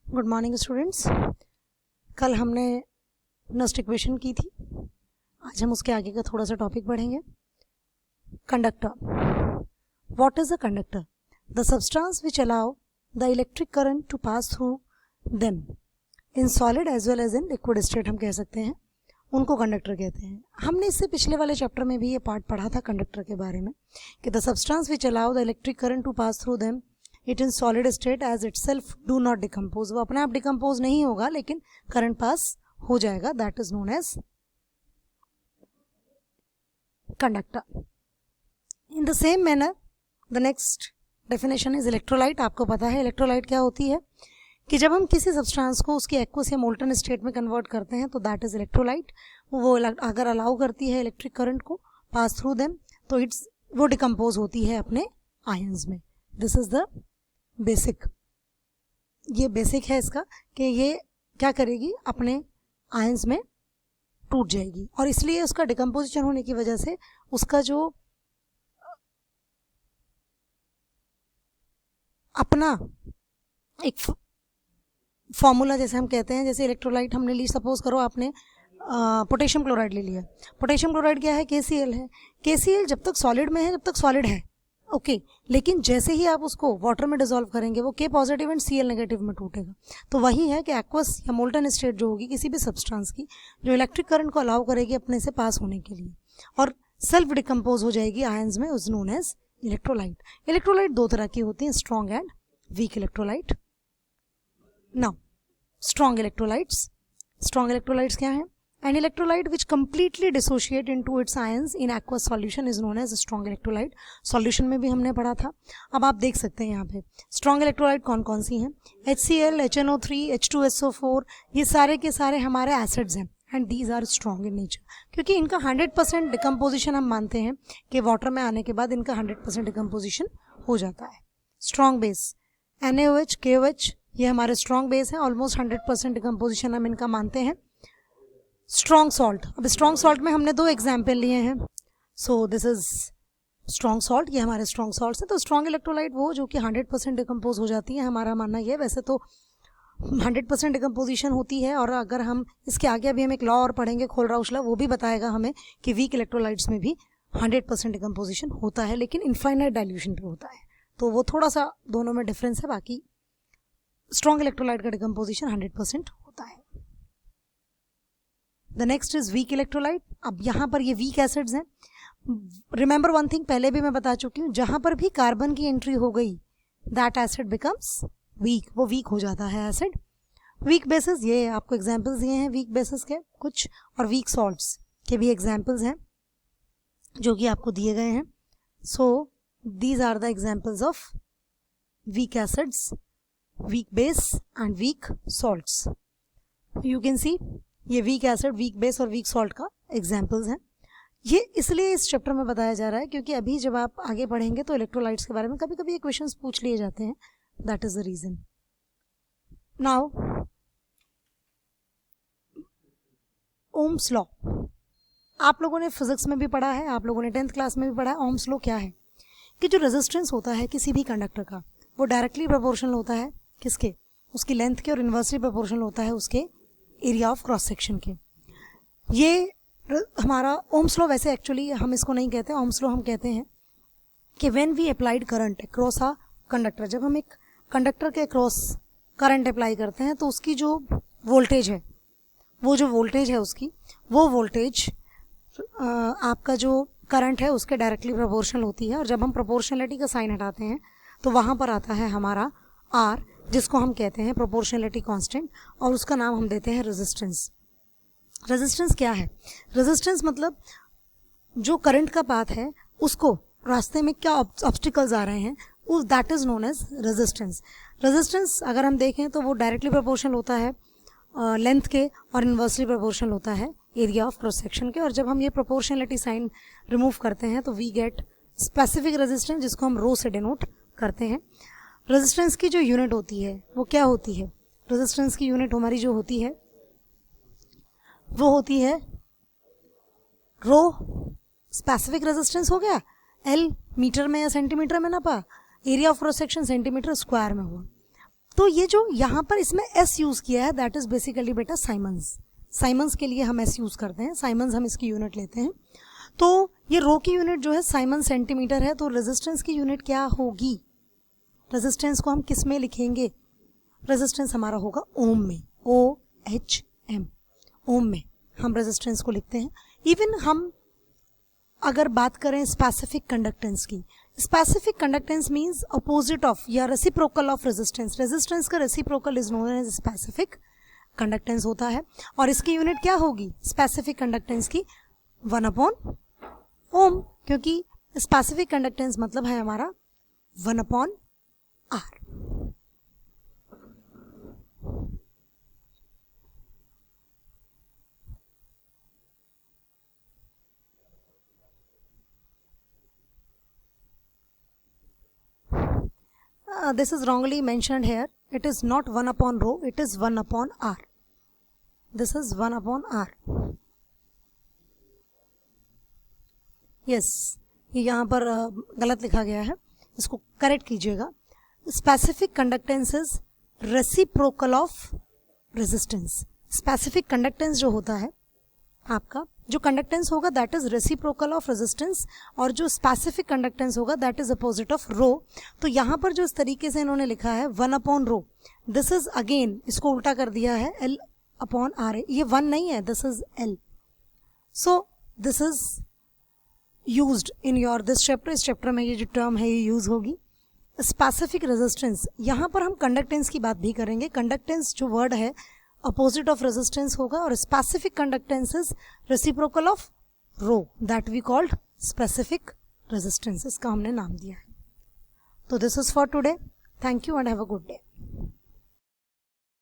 Good morning students. कल हमने Nernst equation की थी, आज हम उसके आगे का थोड़ा सा टॉपिक पढ़ेंगे। Conductor. What is a conductor? The substance which allow the electric current to pass through them in solid as well as in liquid state, हम कह सकते हैं, उनको कंडक्टर कहते हैं। हमने इससे पिछले वाले चैप्टर में भी ये पार्ट पढ़ा था कंडक्टर के बारे में कि the substance which allow the electric current to pass through them it in solid state as itself do not decompose. वो अपने आप डिकम्पोज नहीं होगा लेकिन करंट पास हो जाएगा, that is known as conductor. In the same manner the next definition is electrolyte. आपको पता है इलेक्ट्रोलाइट क्या होती है कि जब हम किसी सब्सटेंस को उसकी एक्वस या मोल्टन स्टेट में कन्वर्ट करते हैं तो दैट इज इलेक्ट्रोलाइट। वो अगर अलाउ करती है इलेक्ट्रिक करंट को पास थ्रू देम तो वो डिकम्पोज होती है अपने आयंस में। दिस इज द बेसिक, ये बेसिक है इसका कि ये क्या करेगी, अपने आयंस में टूट जाएगी और इसलिए उसका डिकम्पोजिशन होने की वजह से उसका जो अपना एक फॉर्मूला, जैसे हम कहते हैं, जैसे इलेक्ट्रोलाइट हमने ली, सपोज करो आपने पोटेशियम क्लोराइड ले लिया। पोटेशियम क्लोराइड क्या है? KCl है। KCl जब तक सॉलिड में है, जब तक सॉलिड है, ओके लेकिन जैसे ही आप उसको वाटर में डिसॉल्व करेंगे वो K positive and Cl negative में टूटेगा। तो वही है कि एक्वस या मोल्टन स्टेट जो होगी किसी भी सब्सटेंस की, जो इलेक्ट्रिक करंट को अलाउ करेगी अपने से पास होने के लिए और सेल्फ डिकम्पोज हो जाएगी आयंस में, उस नोन एज इलेक्ट्रोलाइट। इलेक्ट्रोलाइट दो तरह की होती हैं, strong and weak electrolyte. Now strong electrolytes. Strong electrolytes क्या है? An electrolyte which completely dissociate into its ions in aqueous solution is known as a strong electrolyte. Solution में भी हमने पढ़ा था। अब आप देख सकते हैं यहाँ पे strong electrolyte कौन कौन सी हैं। HCl, HNO3, H2SO4, ये सारे के सारे हमारे एसिड्स हैं and these are strong in nature, क्योंकि इनका 100% डिकम्पोजिशन हम मानते हैं कि वाटर में आने के बाद इनका 100% डिकम्पोजिशन हो जाता है। स्ट्रॉन्ग बेस NaOH, KOH, ये हमारे स्ट्रॉन्ग बेस हैं, ऑलमोस्ट 100% डिकम्पोजिशन हम इनका मानते हैं। Strong salt. अब स्ट्रॉन्ग सॉल्ट में हमने दो एग्जाम्पल लिए हैं। So this is strong salt, ये हमारे स्ट्रॉन्ग सॉल्ट्स हैं। तो स्ट्रॉन्ग इलेक्ट्रोलाइट वो जो कि 100% डिकम्पोज हो जाती है, हमारा मानना ये है। वैसे तो 100% डिकम्पोजिशन होती है और अगर हम इसके आगे अभी हम एक लॉ और पढ़ेंगे, खोलराउश लॉ, वो भी बताएगा हमें कि वीक इलेक्ट्रोलाइट्स में भी 100% डिकम्पोजिशन होता है लेकिन इनफाइनाइट डाइल्यूशन पे होता है। तो वो थोड़ा सा दोनों में डिफरेंस है, बाकी स्ट्रॉन्ग इलेक्ट्रोलाइट का डिकम्पोजिशन 100% होता है। The next is weak electrolyte. अब यहाँ पर ये वीक एसिड्स हैं। रिमेंबर वन थिंग, पहले भी मैं बता चुकी हूँ, जहां पर भी कार्बन की एंट्री हो गई दैट एसिड बिकम्स वीक, वो वीक हो जाता है एसिड। वीक बेसिस, ये आपको एग्जांपल्स दिए हैं वीक बेसिस के कुछ, और वीक सॉल्ट्स के भी एग्जांपल्स हैं जो कि आपको दिए गए हैं। So these are the examples of weak acids, weak base and weak salts. You can see ये वीक एसिड, वीक बेस और वीक सॉल्ट का एग्जाम्पल्स हैं। ये इसलिए इस चैप्टर में बताया जा रहा है क्योंकि अभी जब आप आगे पढ़ेंगे तो इलेक्ट्रोलाइट्स के बारे में कभी कभी ये क्वेश्चंस पूछ लिए जाते हैं, that is the reason. Now Ohm's law आप लोगों ने फिजिक्स में भी पढ़ा है, आप लोगों ने 10th क्लास में भी पढ़ा है। ओम्स लॉ क्या है कि जो रेजिस्टेंस होता है किसी भी कंडक्टर का वो डायरेक्टली प्रोपोर्शनल होता है किसके? उसकी लेंथ के, और इन्वर्सली प्रोपोर्शनल होता है उसके एरिया ऑफ क्रॉस सेक्शन के। ये हमारा ओम्स लॉ, वैसे एक्चुअली हम इसको नहीं कहते ओम्स लॉ, हम कहते हैं कि when we applied current across a conductor, जब हम एक कंडक्टर के अक्रॉस करंट अप्लाई करते हैं तो उसकी जो वोल्टेज है, वो जो वोल्टेज है उसकी, वो वोल्टेज आपका जो करंट है उसके डायरेक्टली प्रोपोर्शनल होती है। और जब हम प्रोपोर्शनलिटी का साइन हटाते हैं तो वहां पर आता है हमारा R, जिसको हम कहते हैं प्रोपोर्शनलिटी कांस्टेंट, और उसका नाम हम देते हैं रेजिस्टेंस। रेजिस्टेंस क्या है? रेजिस्टेंस मतलब जो करंट का पाथ है उसको रास्ते में क्या ऑब्स्टिकल्स आ रहे हैं, that is known as resistance. Resistance अगर हम देखें तो वो डायरेक्टली प्रोपोर्शनल होता है लेंथ के और इन्वर्सली प्रोपोर्शनल होता है एरिया ऑफ क्रॉस सेक्शन के। और जब हम ये प्रोपोर्शनलिटी साइन रिमूव करते हैं तो वी गेट स्पेसिफिक रेजिस्टेंस, जिसको हम रो से डिनोट करते हैं। रेजिस्टेंस की जो यूनिट होती है वो क्या होती है? रेजिस्टेंस की यूनिट हमारी जो होती है वो होती है रो। स्पेसिफिक रेजिस्टेंस हो गया, L मीटर में या सेंटीमीटर में ना पा, area of cross section centimetre square में हुआ। तो ये जो यहाँ पर इसमें एस यूज किया है दैट इज बेसिकली बेटा साइमंस के लिए हम एस यूज करते हैं, साइमंस हम इसकी यूनिट लेते हैं। तो ये रो की यूनिट जो है साइमन सेंटीमीटर है, तो रेजिस्टेंस की यूनिट क्या होगी, रेजिस्टेंस को हम किस में लिखेंगे, रेजिस्टेंस हमारा होगा ओम में, OHM, ओम में हम रेजिस्टेंस को लिखते हैं। इवन हम अगर बात करें स्पेसिफिक कंडक्टेंस की, specific conductance means opposite of या रेसिप्रोकल ऑफ रेजिस्टेंस, रेजिस्टेंस का reciprocal is known as specific conductance होता है। और इसकी यूनिट क्या होगी स्पेसिफिक कंडक्टेंस की, 1/ओम, क्योंकि स्पेसिफिक कंडक्टेंस मतलब है हमारा 1/R। This is wrongly mentioned here. It is not 1/rho, it is 1/R. This is 1/R. Yes, ये यहाँ पर गलत लिखा गया है, इसको करेक्ट कीजिएगा। Specific conductance is reciprocal of resistance. Specific conductance जो होता है आपका, जो कंडक्टेंस होगा that is reciprocal of resistance, और जो स्पेसिफिक कंडक्टेंस होगा दैट इज अपोजिट ऑफ रो। तो यहाँ पर जो इस तरीके से इन्होंने लिखा है 1/रो, दिस इज अगेन इसको उल्टा कर दिया है L/R। ये 1 नहीं है, this is L। So this is used in your this chapter, इस चैप्टर में ये जो टर्म है ये यूज होगी। स्पेसिफिक रेजिस्टेंस, यहाँ पर हम कंडक्टेंस की बात भी करेंगे। कंडक्टेंस जो वर्ड है अपोजिट ऑफ रेजिस्टेंस होगा, और specific conductance is reciprocal of rho, that we called specific resistance, इसका हमने नाम दिया है। तो this is for today, thank you and have a good day.